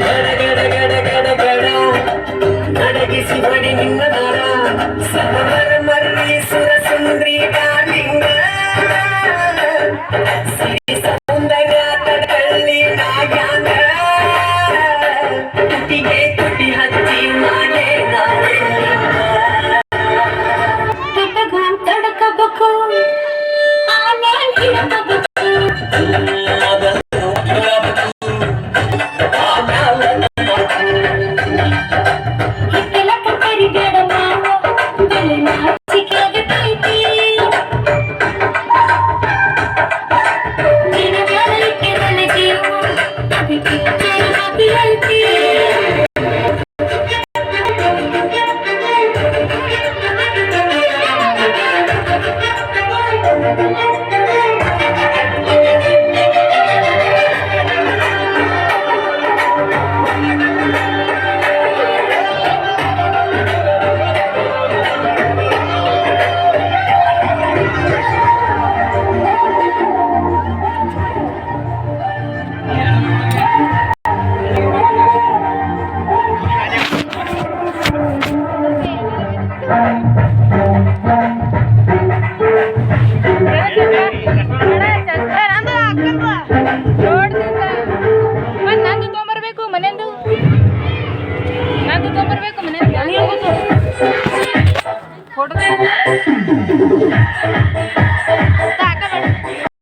ಗಡ ಗಡ ಗಡ ಗಡ ಗಡ ನಡಗಿಸಿ ಬಡಿ ನಿನ್ನ ನಡ ಸಹವರ ಮರ್ರಿ ಸುರ ಸುಂದ್ರಿ ಗಾಲಿಂಗ ಸಿರಿ ಸೌಂದರ್ಯ ತಡಳ್ಳಿ ನಾಗ್ಯಾಂಗ